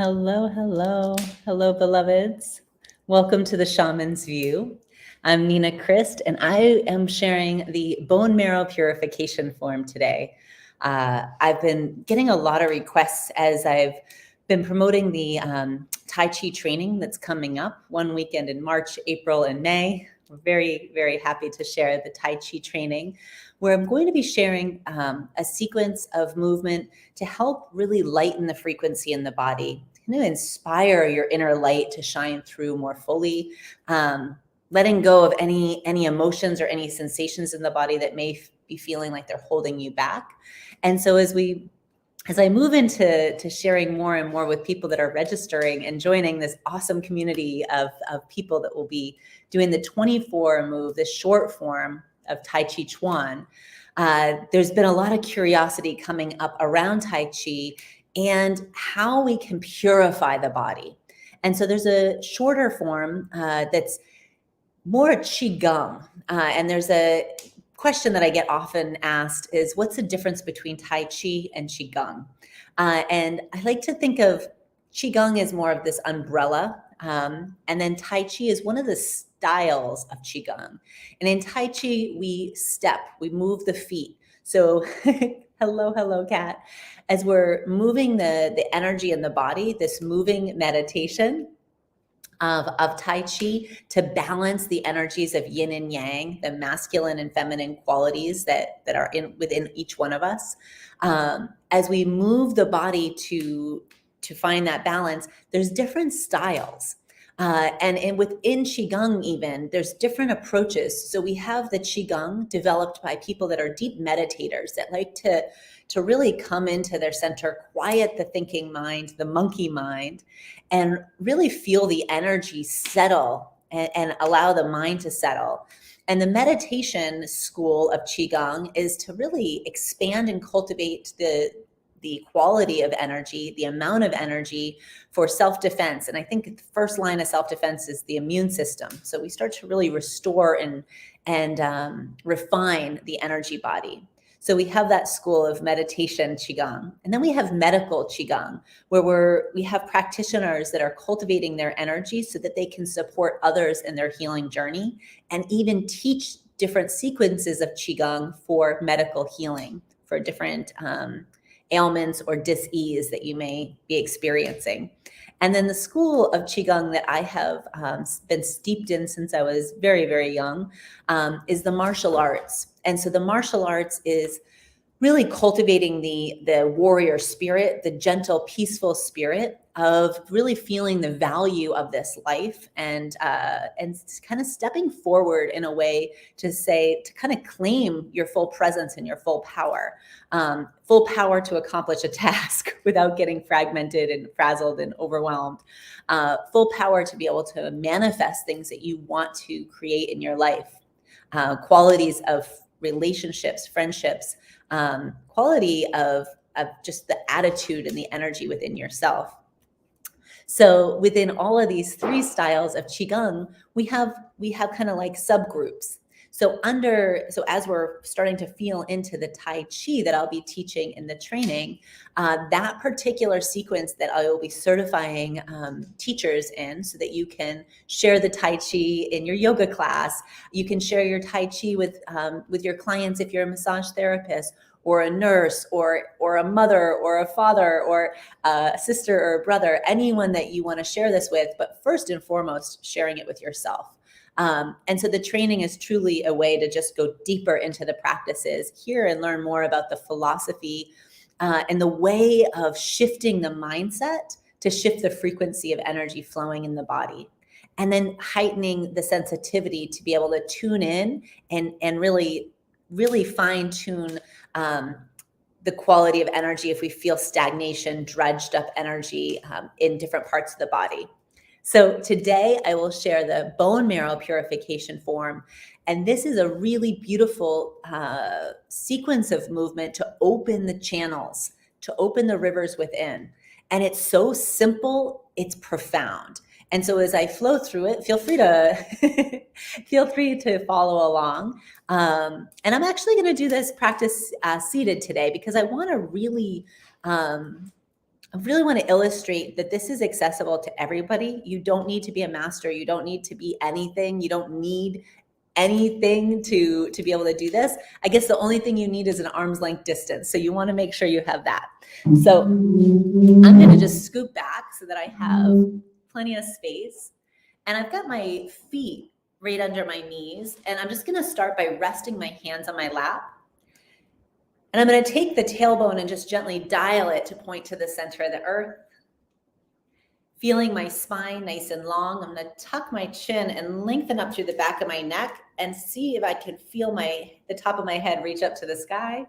Hello, hello, hello, beloveds. Welcome to the Shaman's View. I'm Nina Crist, and I am sharing the bone marrow purification form today. I've been getting a lot of requests as I've been promoting the Tai Chi training that's coming up one weekend in March, April, and May. We're very, very happy to share the Tai Chi training, where I'm going to be sharing a sequence of movement to help really lighten the frequency in the body, to inspire your inner light to shine through more fully, letting go of any emotions or any sensations in the body that may be feeling like they're holding you back. And so as I move into sharing more and more with people that are registering and joining this awesome community of people that will be doing the 24 move, this short form of Tai Chi Chuan, there's been a lot of curiosity coming up around Tai Chi and how we can purify the body. And so there's a shorter form that's more Qigong. And there's a question that I get often asked is, what's the difference between Tai Chi and Qigong? And I like to think of Qigong as more of this umbrella. And then Tai Chi is one of the styles of Qigong. And in Tai Chi, we step, we move the feet. So hello, cat. As we're moving the energy in the body, this moving meditation of Tai Chi to balance the energies of yin and yang, the masculine and feminine qualities that are within each one of us. As we move the body to find that balance, there's different styles. And within Qigong even, there's different approaches. So we have the Qigong developed by people that are deep meditators that like to really come into their center, quiet the thinking mind, the monkey mind, and really feel the energy settle and allow the mind to settle. And the meditation school of Qigong is to really expand and cultivate the quality of energy, the amount of energy for self-defense. And I think the first line of self-defense is the immune system. So we start to really restore and refine the energy body. So we have that school of meditation Qigong. And then we have medical Qigong, where we have practitioners that are cultivating their energy so that they can support others in their healing journey and even teach different sequences of Qigong for medical healing, for different ailments or dis-ease that you may be experiencing. And then the school of Qigong that I have been steeped in since I was very, very young is the martial arts. And so the martial arts is really cultivating the warrior spirit, the gentle, peaceful spirit of really feeling the value of this life and kind of stepping forward in a way to kind of claim your full presence and your full power to accomplish a task without getting fragmented and frazzled and overwhelmed, full power to be able to manifest things that you want to create in your life, qualities of relationships, friendships, quality of just the attitude and the energy within yourself. So within all of these three styles of Qigong, we have kind of like subgroups. So as we're starting to feel into the Tai Chi that I'll be teaching in the training, that particular sequence that I will be certifying teachers in, so that you can share the Tai Chi in your yoga class. You can share your Tai Chi with your clients if you're a massage therapist, or a nurse, or a mother, or a father, or a sister or a brother, anyone that you want to share this with. But first and foremost, sharing it with yourself. And so the training is truly a way to just go deeper into the practices here and learn more about the philosophy and the way of shifting the mindset to shift the frequency of energy flowing in the body. And then heightening the sensitivity to be able to tune in and really, really fine tune the quality of energy if we feel stagnation, dredged up energy in different parts of the body. So today I will share the bone marrow purification form. And this is a really beautiful sequence of movement to open the channels, to open the rivers within. And it's so simple, it's profound. And so as I flow through it, feel free to follow along. And I'm actually going to do this practice seated today, because I want to really I really want to illustrate that this is accessible to everybody. You don't need to be a master. You don't need to be anything. You don't need anything to be able to do this. I guess the only thing you need is an arm's length distance. So you want to make sure you have that. So I'm going to just scoop back so that I have plenty of space. And I've got my feet right under my knees. And I'm just going to start by resting my hands on my lap. And I'm going to take the tailbone and just gently dial it to point to the center of the earth. Feeling my spine nice and long, I'm going to tuck my chin and lengthen up through the back of my neck and see if I can feel the top of my head reach up to the sky.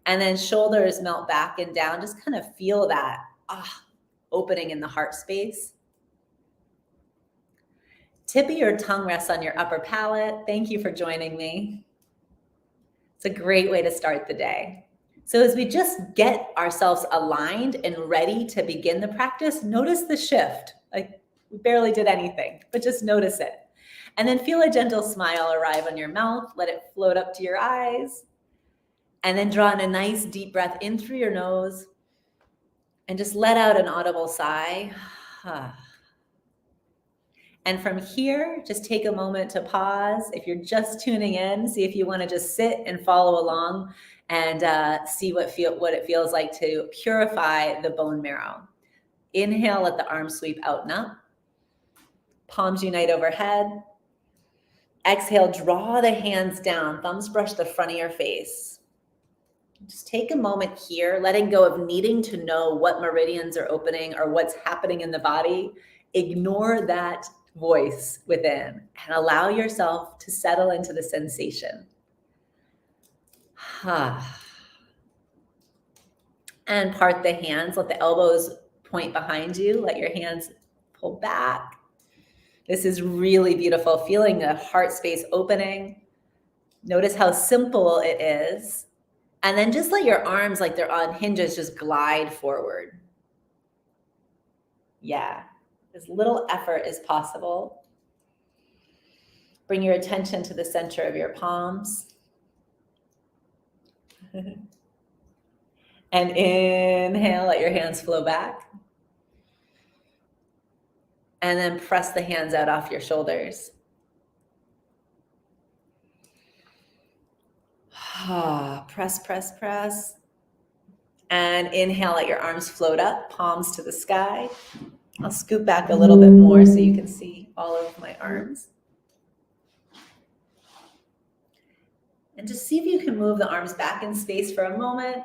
And then shoulders melt back and down. Just kind of feel that opening in the heart space. Tip of your tongue rests on your upper palate. Thank you for joining me. It's a great way to start the day. So as we just get ourselves aligned and ready to begin the practice, notice the shift. Like we barely did anything, but just notice it. And then feel a gentle smile arrive on your mouth. Let it float up to your eyes. And then draw in a nice deep breath in through your nose. And just let out an audible sigh. And from here, just take a moment to pause. If you're just tuning in, see if you want to just sit and follow along and see what it feels like to purify the bone marrow. Inhale, let the arms sweep out and up. Palms unite overhead. Exhale, draw the hands down. Thumbs brush the front of your face. Just take a moment here, letting go of needing to know what meridians are opening or what's happening in the body. Ignore that voice within and allow yourself to settle into the sensation. And part the hands, let the elbows point behind you, let your hands pull back. This is really beautiful, feeling the heart space opening. Notice how simple it is. And then just let your arms, like they're on hinges, just glide forward. Yeah. As little effort as possible. Bring your attention to the center of your palms. And inhale, let your hands flow back. And then press the hands out off your shoulders. Press, press, press. And inhale, let your arms float up, palms to the sky. I'll scoop back a little bit more so you can see all of my arms. And just see if you can move the arms back in space for a moment.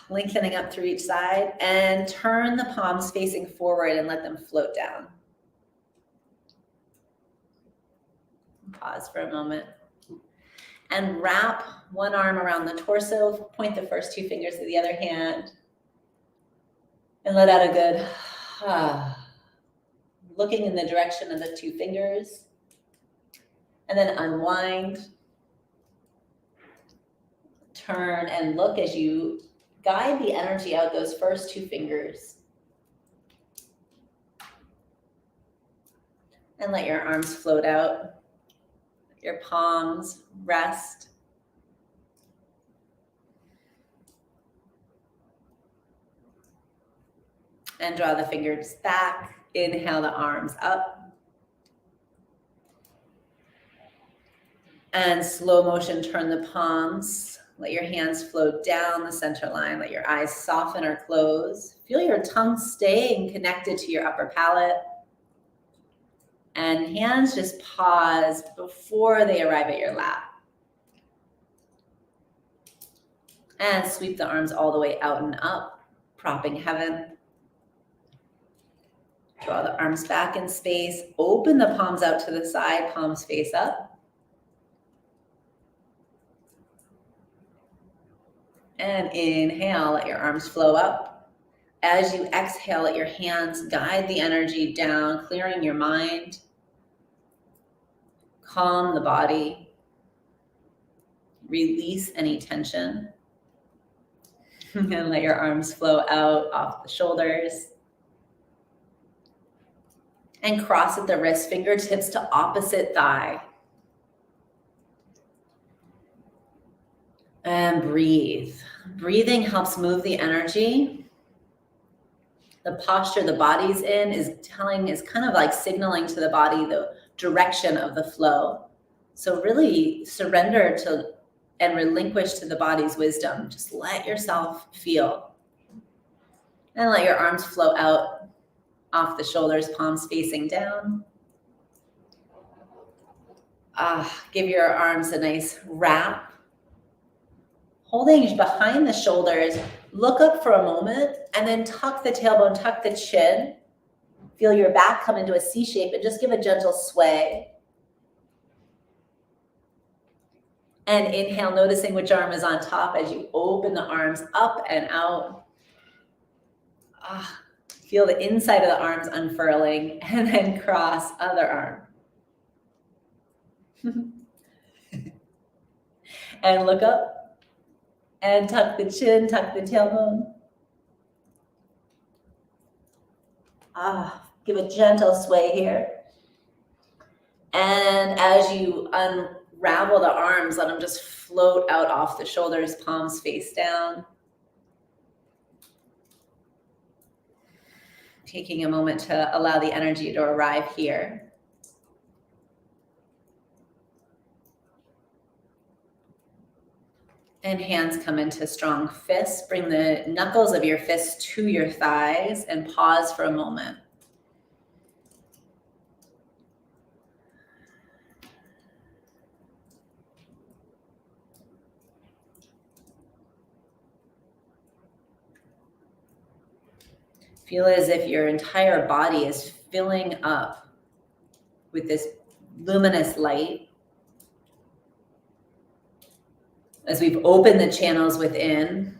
Lengthening up through each side. And turn the palms facing forward and let them float down. Pause for a moment. And wrap one arm around the torso. Point the first two fingers to the other hand. And let out a good looking in the direction of the two fingers. And then unwind. Turn and look as you guide the energy out those first two fingers. And let your arms float out. Your palms rest. And draw the fingers back. Inhale the arms up. And slow motion, turn the palms. Let your hands float down the center line. Let your eyes soften or close. Feel your tongue staying connected to your upper palate. And hands just pause before they arrive at your lap. And sweep the arms all the way out and up, propping heaven. Draw the arms back in space. Open the palms out to the side, palms face up. And inhale, let your arms flow up. As you exhale, let your hands guide the energy down, clearing your mind. Calm the body. Release any tension. And let your arms flow out off the shoulders. And cross at the wrist, fingertips to opposite thigh. And breathe. Breathing helps move the energy. The posture the body's in is kind of like signaling to the body the direction of the flow. So really surrender to and relinquish to the body's wisdom. Just let yourself feel. And let your arms flow out off the shoulders, palms facing down. Give your arms a nice wrap. Holding behind the shoulders, look up for a moment and then tuck the tailbone, tuck the chin. Feel your back come into a C shape and just give a gentle sway. And inhale, noticing which arm is on top as you open the arms up and out. Feel the inside of the arms unfurling and then cross other arm. And look up and tuck the chin, tuck the tailbone. Give a gentle sway here. And as you unravel the arms, let them just float out off the shoulders, palms face down. Taking a moment to allow the energy to arrive here. And hands come into strong fists. Bring the knuckles of your fists to your thighs and pause for a moment. Feel as if your entire body is filling up with this luminous light. As we've opened the channels within,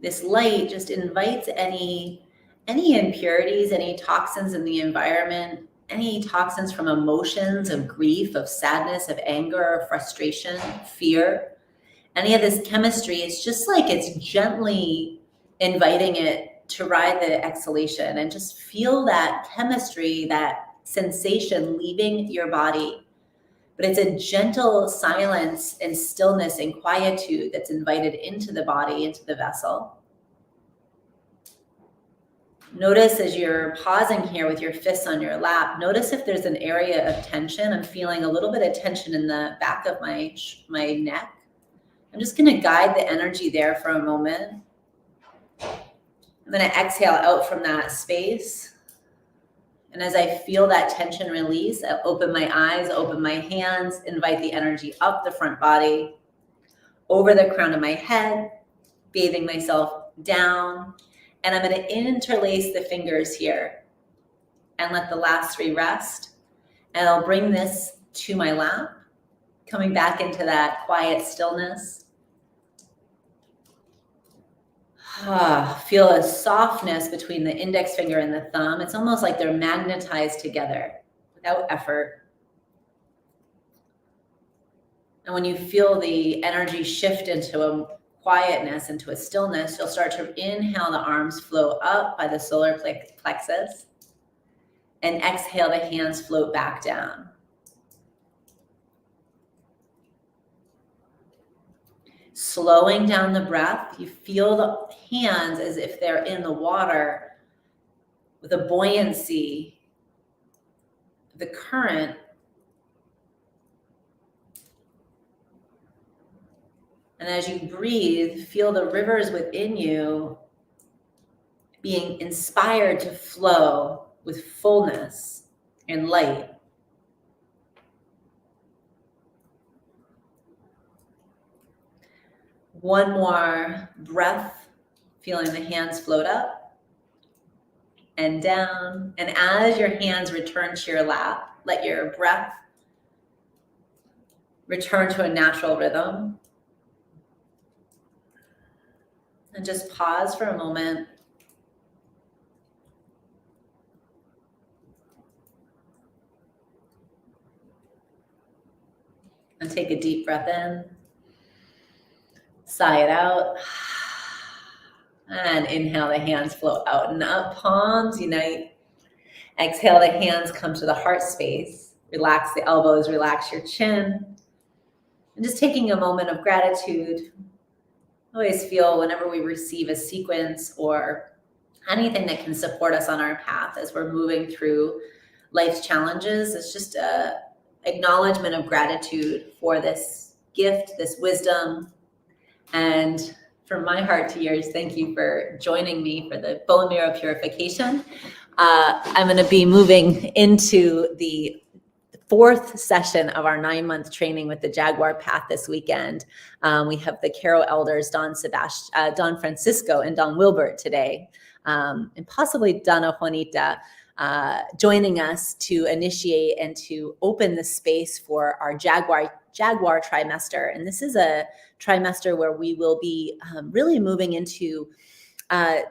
this light just invites any impurities, any toxins in the environment, any toxins from emotions of grief, of sadness, of anger, of frustration, fear. Any of this chemistry, it's just like it's gently inviting it to ride the exhalation and just feel that chemistry, that sensation leaving your body. But it's a gentle silence and stillness and quietude that's invited into the body, into the vessel. Notice as you're pausing here with your fists on your lap, notice if there's an area of tension. I'm feeling a little bit of tension in the back of my neck. I'm just going to guide the energy there for a moment. I'm going to exhale out from that space. And as I feel that tension release, I open my eyes, open my hands, invite the energy up the front body, over the crown of my head, bathing myself down. And I'm going to interlace the fingers here and let the last three rest. And I'll bring this to my lap, coming back into that quiet stillness. Feel a softness between the index finger and the thumb. It's almost like they're magnetized together without effort. And when you feel the energy shift into a quietness, into a stillness, you'll start to inhale, the arms flow up by the solar plexus, and exhale, the hands float back down. Slowing down the breath, you feel the hands as if they're in the water with a buoyancy, the current. And as you breathe, feel the rivers within you being inspired to flow with fullness and light. One more breath, feeling the hands float up and down. And as your hands return to your lap, let your breath return to a natural rhythm. And just pause for a moment. And take a deep breath in. Sigh it out. And inhale, the hands flow out and up. Palms unite. Exhale, the hands come to the heart space. Relax the elbows, relax your chin. And just taking a moment of gratitude. I always feel whenever we receive a sequence or anything that can support us on our path as we're moving through life's challenges, it's just a acknowledgement of gratitude for this gift, this wisdom. And from my heart to yours, thank you for joining me for the bone marrow purification. I'm going to be moving into the fourth session of our 9-month training with the Jaguar path this weekend. We have the Caro elders, Don Francisco and Don Wilbert today, and possibly Donna Juanita, joining us to initiate and to open the space for our Jaguar trimester. And this is a trimester where we will be really moving into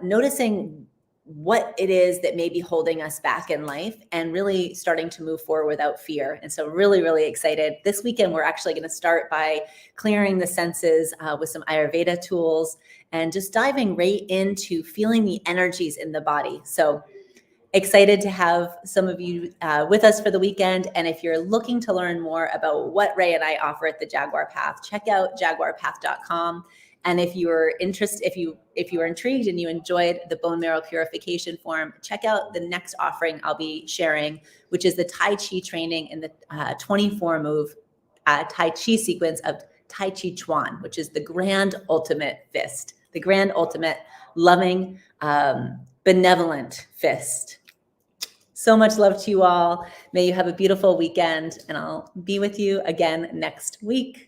noticing what it is that may be holding us back in life and really starting to move forward without fear. And so really, really excited. This weekend, we're actually going to start by clearing the senses with some Ayurveda tools and just diving right into feeling the energies in the body. So excited to have some of you with us for the weekend. And if you're looking to learn more about what Ray and I offer at the Jaguar Path, check out jaguarpath.com. And if you are interested, if you are intrigued and you enjoyed the bone marrow purification form, check out the next offering I'll be sharing, which is the Tai Chi training in the 24 move Tai Chi sequence of Tai Chi Chuan, which is the grand ultimate fist, the grand ultimate loving, benevolent fist. So much love to you all. May you have a beautiful weekend, and I'll be with you again next week.